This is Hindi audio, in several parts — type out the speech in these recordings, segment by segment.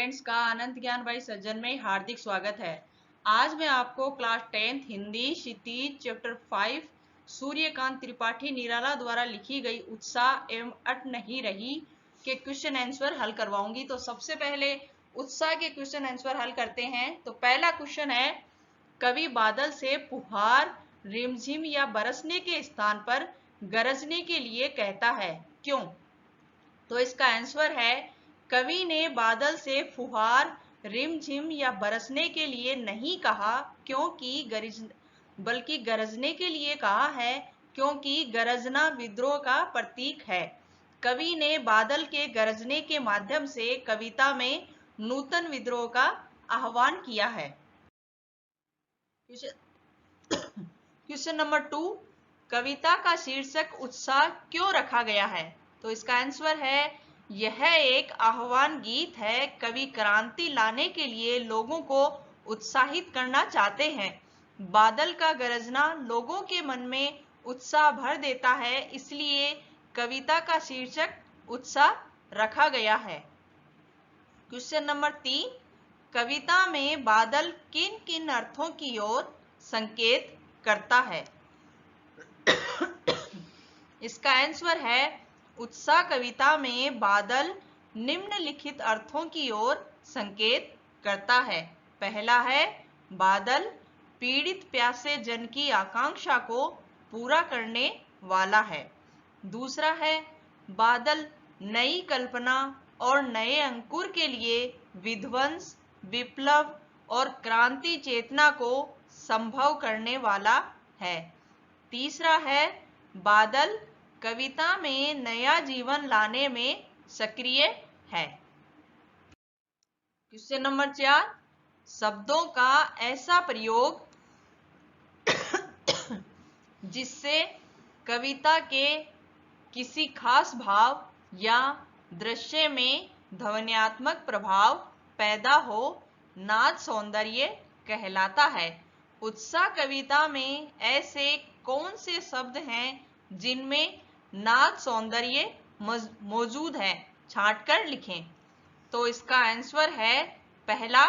स्टूडेंट्स का अनंत ज्ञान बाई सज्जन में हार्दिक स्वागत है। आज मैं आपको क्लास 10th हिंदी क्षितिज चैप्टर 5 सूर्यकांत त्रिपाठी निराला द्वारा लिखी गई उत्साह एवं अट नहीं रही के क्वेश्चन आंसर हल करवाऊंगी। तो सबसे पहले उत्साह के क्वेश्चन आंसर हल करते हैं। तो पहला क्वेश्चन है, कवि बादल से फुहार रिमझिम या बरसने के स्थान पर गरजने के लिए कहता है, क्यों? तो इसका आंसर है, कवि ने बादल से फुहार रिमझिम या बरसने के लिए नहीं कहा बल्कि गरजने के लिए कहा है, क्योंकि गरजना विद्रोह का प्रतीक है। कवि ने बादल के गरजने के माध्यम से कविता में नूतन विद्रोह का आह्वान किया है। क्वेश्चन नंबर 2, कविता का शीर्षक उत्साह क्यों रखा गया है? तो इसका आंसर है, यह एक आह्वान गीत है। कवि क्रांति लाने के लिए लोगों को उत्साहित करना चाहते हैं। बादल का गरजना लोगों के मन में उत्साह भर देता है, इसलिए कविता का शीर्षक उत्साह रखा गया है। क्वेश्चन नंबर 3, कविता में बादल किन किन अर्थों की ओर संकेत करता है? इसका आंसर है, उत्साह कविता में बादल निम्नलिखित अर्थों की ओर संकेत करता है। पहला है, बादल पीड़ित प्यासे जन की आकांक्षा को पूरा करने वाला है। दूसरा है, बादल नई कल्पना और नए अंकुर के लिए विध्वंस, विप्लव और क्रांति चेतना को संभव करने वाला है। तीसरा है, बादल कविता में नया जीवन लाने में सक्रिय है। क्वेश्चन नंबर 4, शब्दों का ऐसा प्रयोग जिससे कविता के किसी खास भाव या दृश्य में ध्वन्यात्मक प्रभाव पैदा हो, नाद सौंदर्य कहलाता है। उत्साह कविता में ऐसे कौन से शब्द हैं जिनमें नाद सौंदर्य मौजूद है? छांटकर लिखें। तो इसका आंसर है, पहला,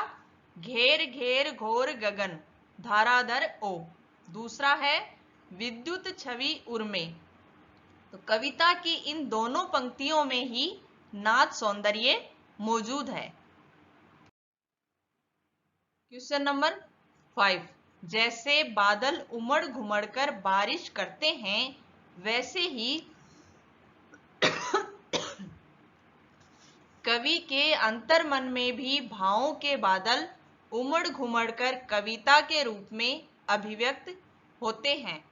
घेर घेर घोर गगन धाराधर ओ। दूसरा है, विद्युत छवि उर्मे। तो कविता की इन दोनों पंक्तियों में ही नाद सौंदर्य मौजूद है। क्वेश्चन नंबर 5, जैसे बादल उमड़ घुमड़ कर बारिश करते हैं, वैसे ही कवि के अंतर्मन में भी भावों के बादल उमड़ घुमड़ कर कविता के रूप में अभिव्यक्त होते हैं।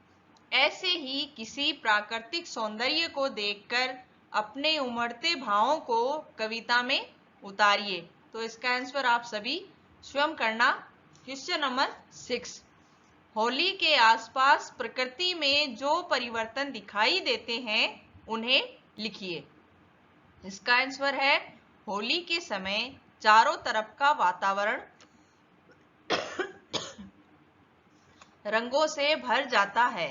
ऐसे ही किसी प्राकृतिक सौंदर्य को देखकर अपने उमड़ते भावों को कविता में उतारिए। तो इसका आंसर आप सभी स्वयं करना। क्वेश्चन नंबर 6, होली के आसपास प्रकृति में जो परिवर्तन दिखाई देते हैं उन्हें लिखिए। इसका आंसर है, होली के समय चारों तरफ का वातावरण रंगों से भर जाता है।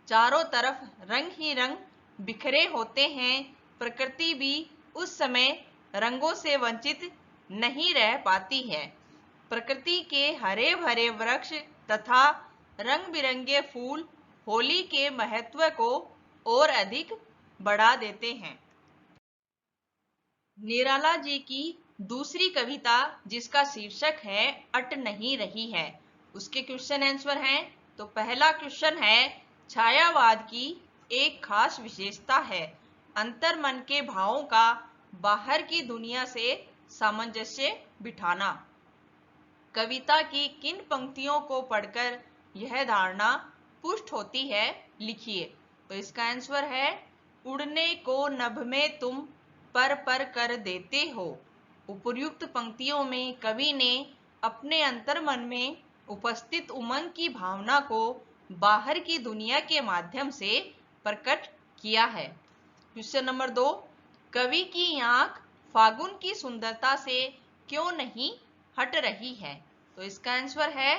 चारों तरफ रंग ही रंग बिखरे होते हैं। प्रकृति भी उस समय रंगों से वंचित नहीं रह पाती है। प्रकृति के हरे भरे वृक्ष तथा रंग बिरंगे फूल होली के महत्व को और अधिक बढ़ा देते हैं। निराला जी की दूसरी कविता जिसका शीर्षक है अट नहीं रही है, उसके क्वेश्चन आंसर हैं। तो पहला क्वेश्चन है, छायावाद की एक खास विशेषता है अंतर्मन के भावों का बाहर की दुनिया से सामंजस्य बिठाना। कविता की किन पंक्तियों को पढ़कर यह धारणा पुष्ट होती है? लिखिए। तो इसका आंसर है, उड़ने को नभ में तुम पर कर देते हो। उपर्युक्त पंक्तियों में कवि ने अपने अंतर्मन में उपस्थित उमंग की भावना को बाहर की दुनिया के माध्यम से प्रकट किया है। क्वेश्चन नंबर 2, कवि की आंख फागुन की सुंदरता से क्यों नहीं हट रही है? तो इसका आंसर है,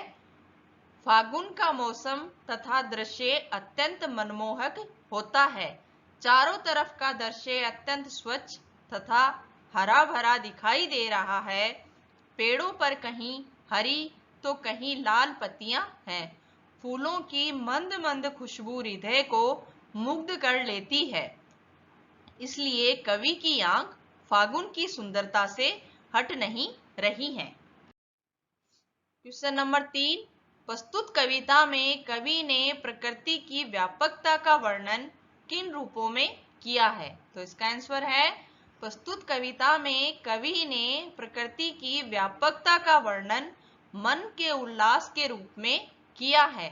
फागुन का मौसम तथा दृश्य अत्यंत मनमोहक होता है। चारों तरफ का दृश्य अत्यंत स्वच्छ तथा हरा भरा दिखाई दे रहा है। पेड़ों पर कहीं हरी तो कहीं लाल पत्तियां हैं। फूलों की मंद मंद खुशबू हृदय को मुग्ध कर लेती है। इसलिए कवि की आंख फागुन की सुंदरता से हट नहीं रही है। क्वेश्चन नंबर 3, प्रस्तुत कविता में कवि ने प्रकृति की व्यापकता का वर्णन किन रूपों में किया है? तो इसका आंसर है, प्रस्तुत कविता में कवि ने प्रकृति की व्यापकता का वर्णन मन के उल्लास के रूप में किया है।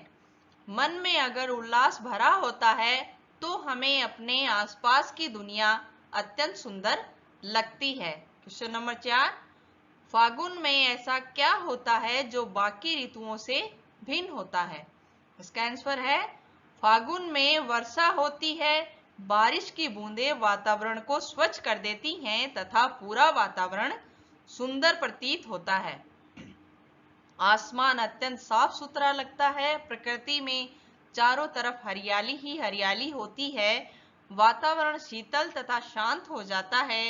मन में अगर उल्लास भरा होता है तो हमें अपने आसपास की दुनिया अत्यंत सुंदर लगती है। क्वेश्चन नंबर 4, फागुन में ऐसा क्या होता है जो बाकी ऋतुओं से भिन्न होता है? इसका आंसर है, फागुन में वर्षा होती है। बारिश की बूंदें वातावरण को स्वच्छ कर देती हैं तथा पूरा वातावरण सुंदर प्रतीत होता है। आसमान अत्यंत साफ सुथरा लगता है। प्रकृति में चारों तरफ हरियाली ही हरियाली होती है। वातावरण शीतल तथा शांत हो जाता है।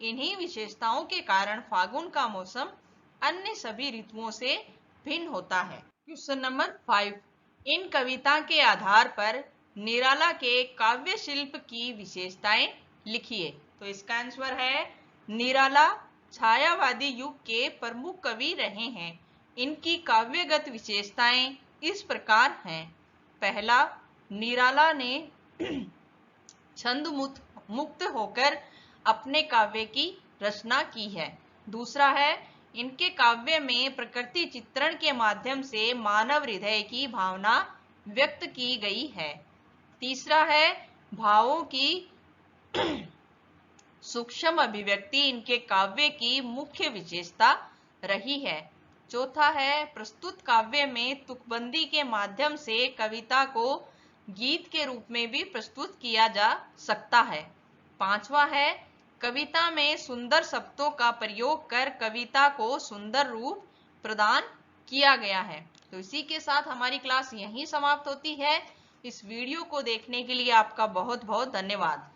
इन्हीं विशेषताओं के कारण फागुन का मौसम अन्य सभी ऋतुओं से भिन्न होता है। क्वेश्चन नंबर 5, इन कविता के आधार पर निराला के काव्य शिल्प की विशेषताएं लिखिए। तो इसका आंसर है, निराला छायावादी युग के प्रमुख कवि रहे हैं। इनकी काव्यगत विशेषताएं इस प्रकार हैं। पहला, निराला ने छंद मुक्त होकर अपने काव्य की रचना की है। दूसरा है, इनके काव्य में प्रकृति चित्रण के माध्यम से मानव हृदय की भावना व्यक्त की गई है। तीसरा है, भावों की सूक्ष्म अभिव्यक्ति इनके काव्य की मुख्य विशेषता रही है। चौथा है, प्रस्तुत काव्य में तुकबंदी के माध्यम से कविता को गीत के रूप में भी प्रस्तुत किया जा सकता है। पांचवा है, कविता में सुंदर शब्दों का प्रयोग कर कविता को सुंदर रूप प्रदान किया गया है। तो इसी के साथ हमारी क्लास यहीं समाप्त होती है। इस वीडियो को देखने के लिए आपका बहुत बहुत धन्यवाद।